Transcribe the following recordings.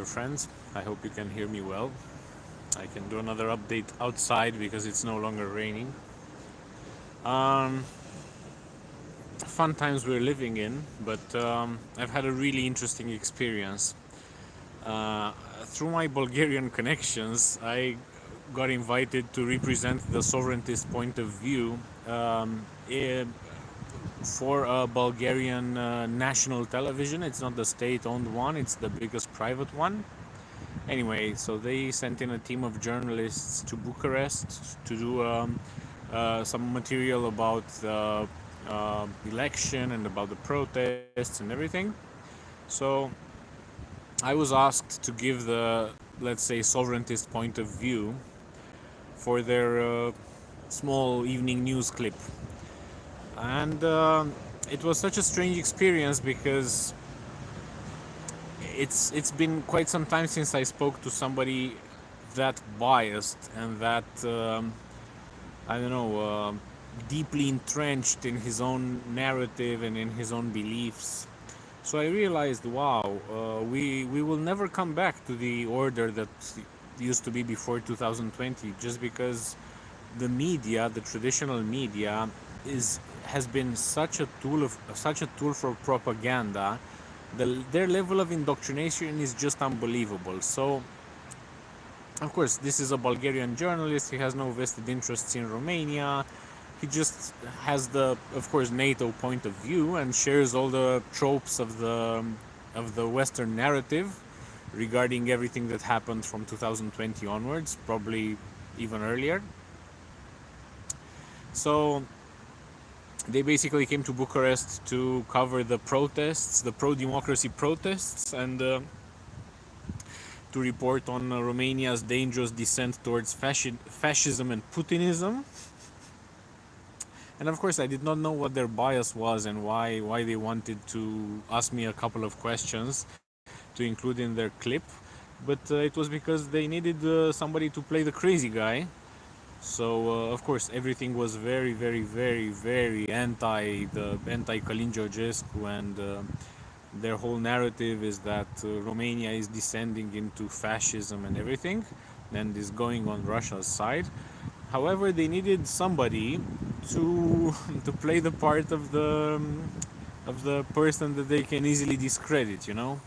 friends. I hope you can hear me well. I can do another update outside because it's no longer raining. Um, Fun times we're living in, but I've had a really interesting experience. Uh, Through my Bulgarian connections, I got invited to represent the sovereigntist point of view for a Bulgarian national television. It's not the state-owned one; it's the biggest private one. Anyway, so they sent in a team of journalists to Bucharest to do some material about the election and about the protests and everything. So I was asked to give the, let's say, sovereigntist point of view for their small evening news clip. And it was such a strange experience because it's been quite some time since I spoke to somebody that biased and that I don't know, deeply entrenched in his own narrative and in his own beliefs. So I realized, wow, we will never come back to the order that used to be before 2020, just because the media, the traditional media, has been such a tool for propaganda. Their level of indoctrination is just unbelievable. So of course, this is a Bulgarian journalist. He has no vested interests in Romania. He just has the, of course, NATO point of view and shares all the tropes of the Western narrative regarding everything that happened from 2020 onwards, probably even earlier. So they basically came to Bucharest to cover the protests, the pro-democracy protests, and to report on Romania's dangerous descent towards fascism and Putinism. And of course, I did not know what their bias was and why they wanted to ask me a couple of questions to include in their clip. But it was because they needed somebody to play the crazy guy. So of course, everything was very, very, very, very anti Călin Georgescu, and their whole narrative is that Romania is descending into fascism and everything, and is going on Russia's side. However, they needed somebody to to play the part of the person that they can easily discredit, you know.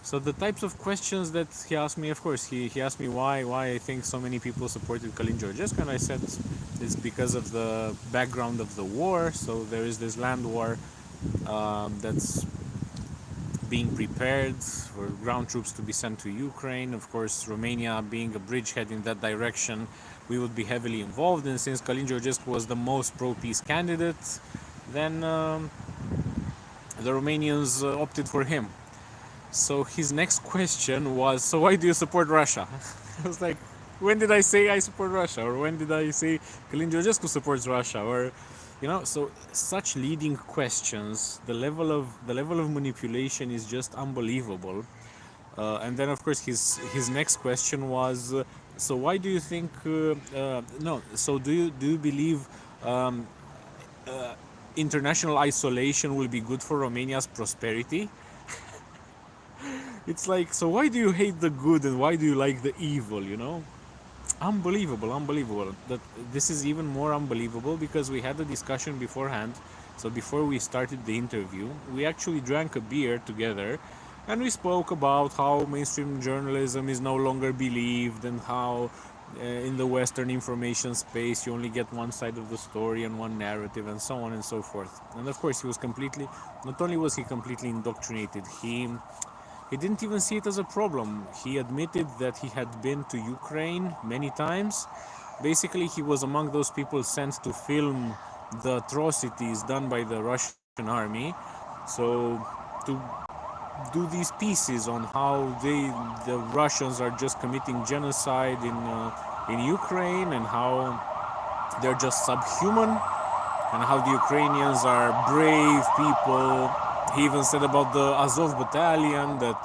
So the types of questions that he asked me, of course, he asked me why I think so many people supported Călin Georgescu, and I said it's because of the background of the war. So there is this land war that's being prepared for ground troops to be sent to Ukraine. Of course, Romania being a bridgehead in that direction, we would be heavily involved. And since Călin Georgescu was the most pro-peace candidate, then the Romanians opted for him. So his next question was, so why do you support Russia? I was like, when did I say I support Russia? Or when did I say Călin Georgescu supports Russia? Or, you know, so such leading questions, the level of manipulation is just unbelievable. And then of course his next question was, so why do you think no? So do you believe international isolation will be good for Romania's prosperity? It's like, so why do you hate the good and why do you like the evil? You know, unbelievable. That this is even more unbelievable because we had a discussion beforehand. So before we started the interview, we actually drank a beer together, and we spoke about how mainstream journalism is no longer believed, and how in the Western information space you only get one side of the story and one narrative, and so on and so forth. And of course, he was completely, not only was he completely indoctrinated, he didn't even see it as a problem. He admitted that he had been to Ukraine many times. Basically, he was among those people sent to film the atrocities done by the Russian army. So to do these pieces on how the Russians are just committing genocide in Ukraine, and how they're just subhuman, and how the Ukrainians are brave people. He even said about the Azov battalion that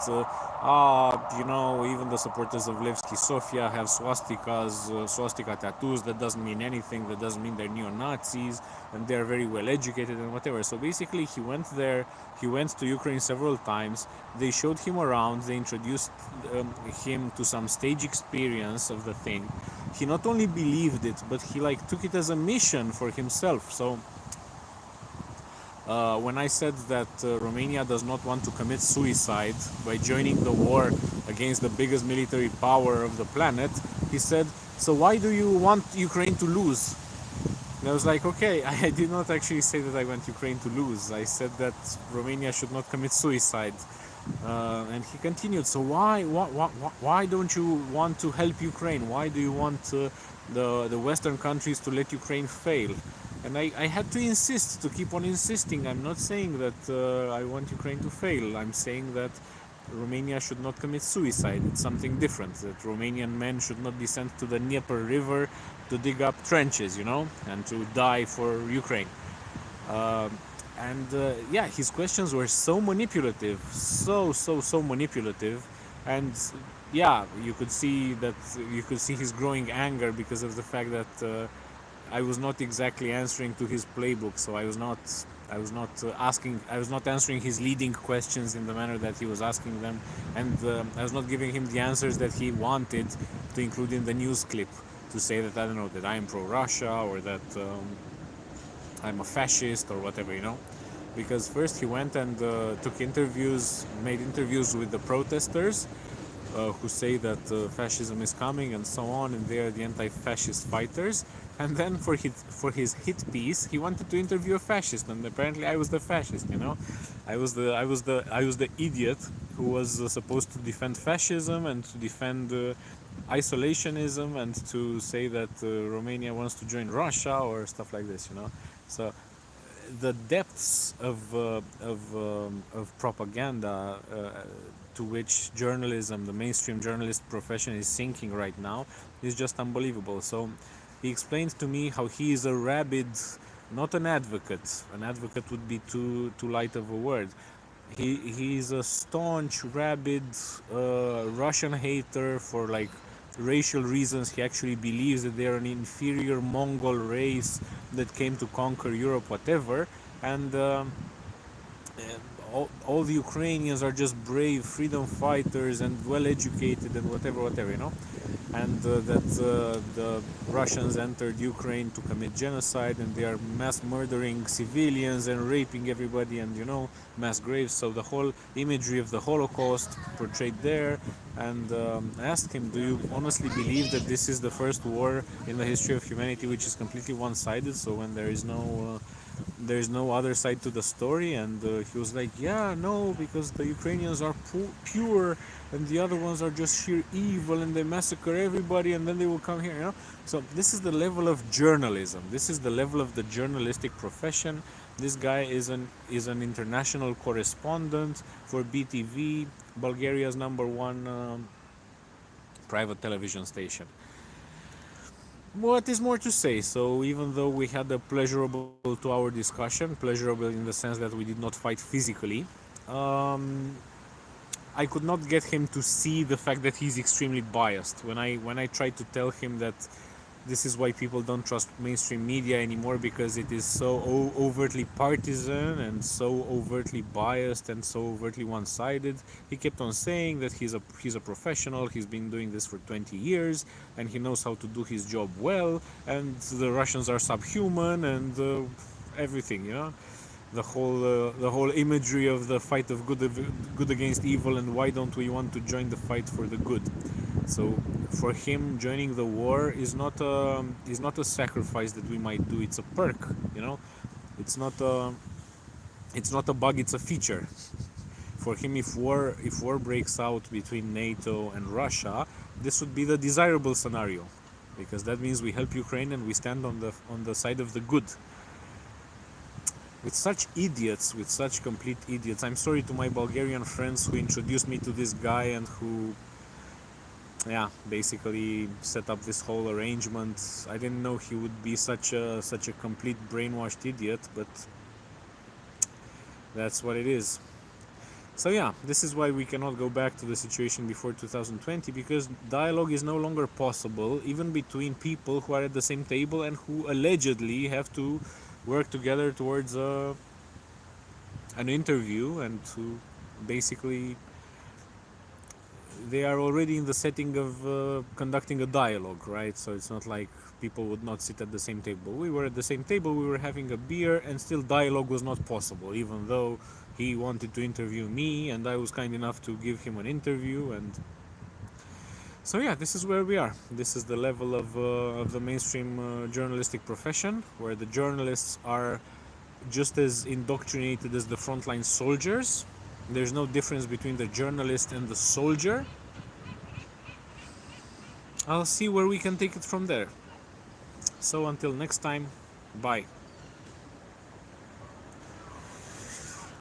Even the supporters of Levski Sofia have swastika tattoos. That doesn't mean anything. That doesn't mean they're neo-Nazis, and they're very well educated and whatever. So basically, he went there. He went to Ukraine several times. They showed him around. They introduced him to some stage experience of the thing. He not only believed it, but he like took it as a mission for himself. So when I said that Romania does not want to commit suicide by joining the war against the biggest military power of the planet, he said, "So why do you want Ukraine to lose?" And I was like, "Okay, I did not actually say that I want Ukraine to lose. I said that Romania should not commit suicide." And he continued, "So why don't you want to help Ukraine? Why do you want the Western countries to let Ukraine fail?" And I had to insist, to keep on insisting. I'm not saying that I want Ukraine to fail. I'm saying that Romania should not commit suicide. It's something different. That Romanian men should not be sent to the Dnieper River to dig up trenches, and to die for Ukraine. Uh, and his questions were so manipulative, so manipulative, and yeah, you could see his growing anger because of the fact that I was not exactly answering to his playbook, so I was not answering his leading questions in the manner that he was asking them, and I was not giving him the answers that he wanted to include in the news clip, to say that I don't know, that I am pro-Russia, or that I'm a fascist or whatever, because first he went and made interviews with the protesters, who say that fascism is coming and so on, and they are the anti-fascist fighters. And then for his hit piece, he wanted to interview a fascist, and apparently I was the fascist. I was the idiot who was supposed to defend fascism and to defend isolationism and to say that Romania wants to join Russia or stuff like this. So the depths of propaganda to which journalism, the mainstream journalist profession, is sinking right now is just unbelievable. So he explained to me how he is a rabid, not an advocate. An advocate would be too light of a word. He's a staunch, rabid Russian hater for like racial reasons. He actually believes that they're an inferior Mongol race that came to conquer Europe, whatever. And all the Ukrainians are just brave freedom fighters and well educated and whatever. And that the Russians entered Ukraine to commit genocide, and they are mass murdering civilians and raping everybody, and mass graves. So the whole imagery of the Holocaust portrayed there. And I asked him, "Do you honestly believe that this is the first war in the history of humanity which is completely one-sided? So when there is no other side to the story?" And he was like, "Yeah, no, because the Ukrainians are pure, and the other ones are just sheer evil, and they massacre everybody, and then they will come here." So this is the level of journalism. This is the level of the journalistic profession. This guy is an international correspondent for BTV, Bulgaria's #1 private television station. What is more to say? So even though we had a pleasurable 2-hour discussion, pleasurable in the sense that we did not fight physically, I could not get him to see the fact that he's extremely biased. When I tried to tell him that this is why people don't trust mainstream media anymore, because it is so overtly partisan and so overtly biased and so overtly one-sided, he kept on saying that he's a professional, he's been doing this for 20 years, and he knows how to do his job well, and the Russians are subhuman, and everything. The whole imagery of the fight of good against evil, and why don't we want to join the fight for the good. So for him, joining the war is not a sacrifice that we might do. It's a perk. It's not a bug, it's a feature. For him, if war breaks out between NATO and Russia, this would be the desirable scenario, because that means we help Ukraine and we stand on the side of the good. With such complete idiots. I'm sorry to my Bulgarian friends who introduced me to this guy and who basically set up this whole arrangement. I didn't know he would be such a complete brainwashed idiot, but that's what it is. So yeah, this is why we cannot go back to the situation before 2020, because dialogue is no longer possible, even between people who are at the same table and who allegedly have to work together towards an interview, and to basically they are already in the setting of conducting a dialogue, right? So it's not like people would not sit at the same table. We were at the same table, we were having a beer, and still dialogue was not possible, even though he wanted to interview me and I was kind enough to give him an interview. And so yeah, this is where we are. This is the level of the mainstream journalistic profession, where the journalists are just as indoctrinated as the frontline soldiers. There's no difference between the journalist and the soldier. I'll see where we can take it from there. So until next time, bye.